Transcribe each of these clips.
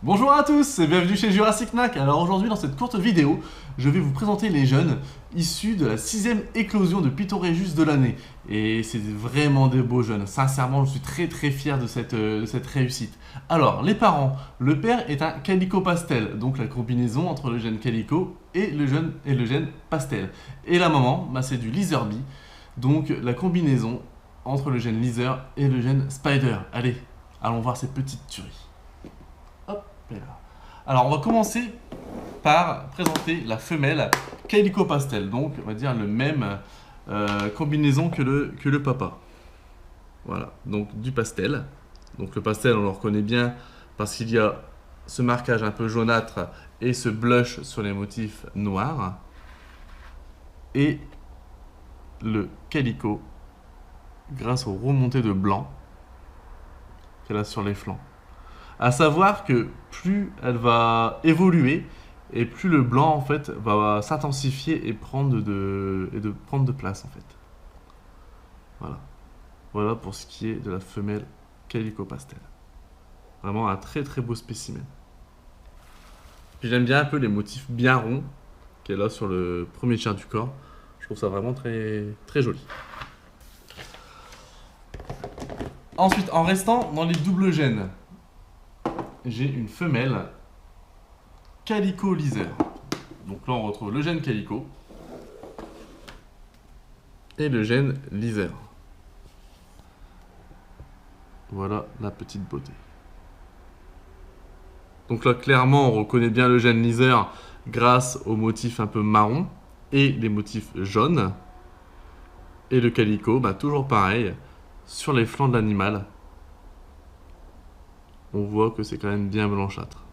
Bonjour à tous et bienvenue chez Jurassic Knack. Alors aujourd'hui dans cette courte vidéo, je vais vous présenter les jeunes issus de la 6e éclosion de Pythorégus de l'année. Et c'est vraiment des beaux jeunes. Sincèrement, je suis très fier de cette réussite. Alors, les parents. Le père est un Calico Pastel, donc la combinaison entre le gène Calico et le gène Pastel. Et la maman, c'est du Lizardby, donc la combinaison entre le gène Lizard et le gène Spider. Allez, allons voir ces petites tueries. Hop là. Alors, on va commencer par présenter la femelle Calico Pastel. Donc, on va dire le même combinaison que le papa. Voilà, donc du pastel. Donc le pastel, on le reconnaît bien parce qu'il y a ce marquage un peu jaunâtre et ce blush sur les motifs noirs. Et le Calico, grâce aux remontées de blanc qu'elle a sur les flancs. À savoir que plus elle va évoluer et plus le blanc en fait va s'intensifier et prendre de place en fait. Voilà. Voilà pour ce qui est de la femelle Calico Pastel. Vraiment un très beau spécimen. Puis j'aime bien un peu les motifs bien ronds qu'elle a sur le premier tiers du corps. Je trouve ça vraiment très joli. Ensuite, en restant dans les doubles gènes, j'ai une femelle Calico Lizard. Donc là, on retrouve le gène Calico et le gène Lizard. Voilà la petite beauté. Donc là, clairement, on reconnaît bien le gène Lizard grâce aux motifs un peu marron et les motifs jaunes. Et le Calico, toujours pareil, sur les flancs de l'animal. On voit que c'est quand même bien blanchâtre.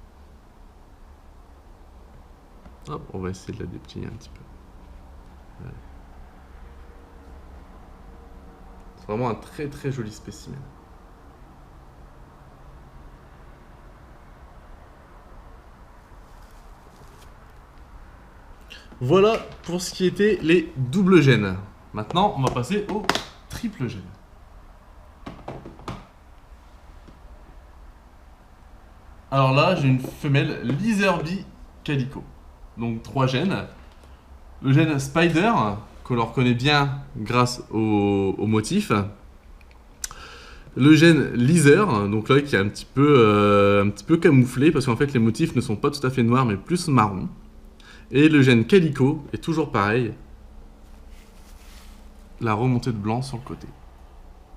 Hop, on va essayer de la déplir un petit peu. Ouais. C'est vraiment un très joli spécimen. Voilà pour ce qui était les doubles gènes. Maintenant, on va passer au triple gène. Alors là, j'ai une femelle Lizardby Calico. Donc 3 gènes. Le gène Spider, que l'on reconnaît bien grâce au motif. Le gène Lizard, donc là qui est un petit peu camouflé parce qu'en fait les motifs ne sont pas tout à fait noirs mais plus marron. Et le gène Calico est toujours pareil. La remontée de blanc sur le côté.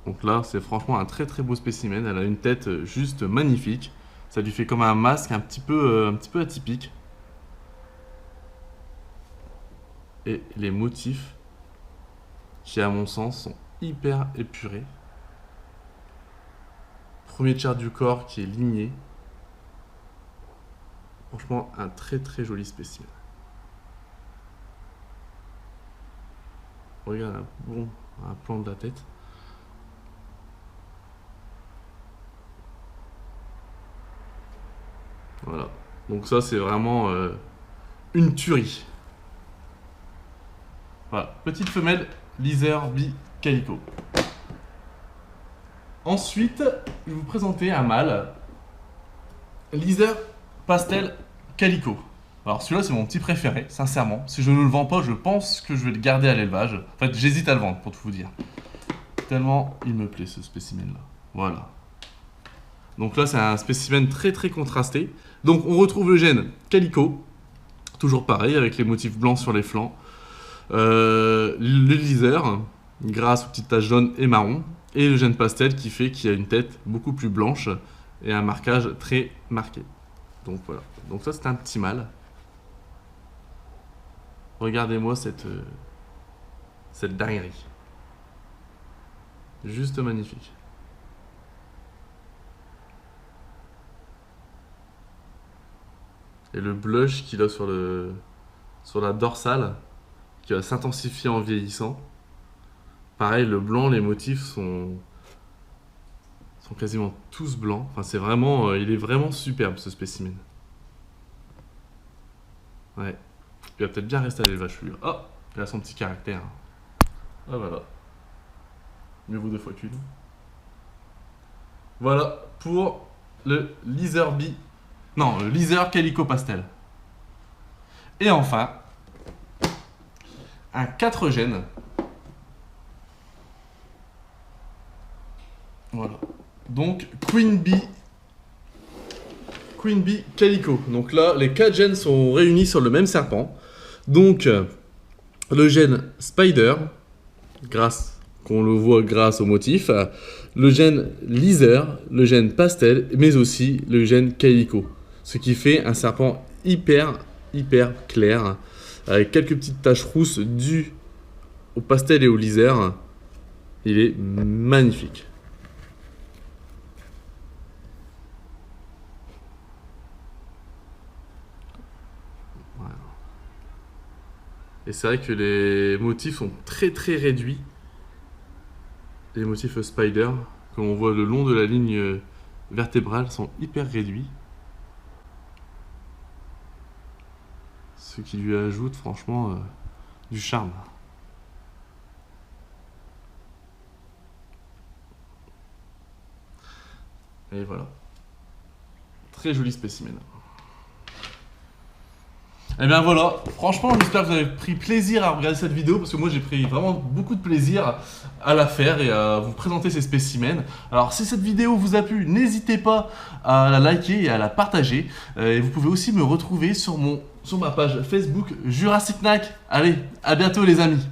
Donc là, c'est franchement un très beau spécimen. Elle a une tête juste magnifique. Ça lui fait comme un masque un petit peu atypique. Et les motifs, qui à mon sens sont hyper épurés. Premier tiers du corps qui est ligné. Franchement, un très joli spécimen. Regarde un plan de la tête. Voilà. Donc ça, c'est vraiment une tuerie. Voilà. Petite femelle Lizardby Calico. Ensuite, je vais vous présenter un mâle Lizard Pastel Calico. Alors celui-là, c'est mon petit préféré, sincèrement. Si je ne le vends pas, je pense que je vais le garder à l'élevage. En fait, j'hésite à le vendre, pour tout vous dire. Tellement il me plaît, ce spécimen-là. Voilà. Donc là, c'est un spécimen très contrasté. Donc on retrouve le gène Calico. Toujours pareil, avec les motifs blancs sur les flancs. Le Lizard, grâce aux petites taches jaunes et marron. Et le gène Pastel qui fait qu'il a une tête beaucoup plus blanche et un marquage très marqué. Donc voilà. Donc ça, c'est un petit mâle. Regardez-moi cette dinguerie. Juste magnifique. Et le blush qu'il a sur la dorsale, qui va s'intensifier en vieillissant. Pareil, le blanc, les motifs sont quasiment tous blancs. Enfin, c'est vraiment, il est vraiment superbe ce spécimen. Ouais. Il va peut-être bien rester à l'élevage celui-là. Oh, il a son petit caractère. Ah voilà. Mieux vaut 2 fois qu'une. Voilà pour le Lizardby Non, le Leather Calico Pastel. Et enfin, un 4 gènes. Voilà. Donc, Queen Bee Calico. Donc là, les 4 gènes sont réunis sur le même serpent. Donc, le gène Spider, qu'on le voit grâce au motif, le gène Leather, le gène Pastel, mais aussi le gène Calico. Ce qui fait un serpent hyper clair, avec quelques petites taches rousses dues au pastel et au Leather. Il est magnifique. Voilà. Et c'est vrai que les motifs sont très réduits. Les motifs Spider, que l'on voit le long de la ligne vertébrale, sont hyper réduits. Ce qui lui ajoute franchement du charme. Et voilà. Très joli spécimen. Et bien voilà, franchement j'espère que vous avez pris plaisir à regarder cette vidéo parce que moi j'ai pris vraiment beaucoup de plaisir à la faire et à vous présenter ces spécimens. Alors si cette vidéo vous a plu, n'hésitez pas à la liker et à la partager. Et vous pouvez aussi me retrouver sur ma page Facebook Jurassic Knack. Allez, à bientôt les amis.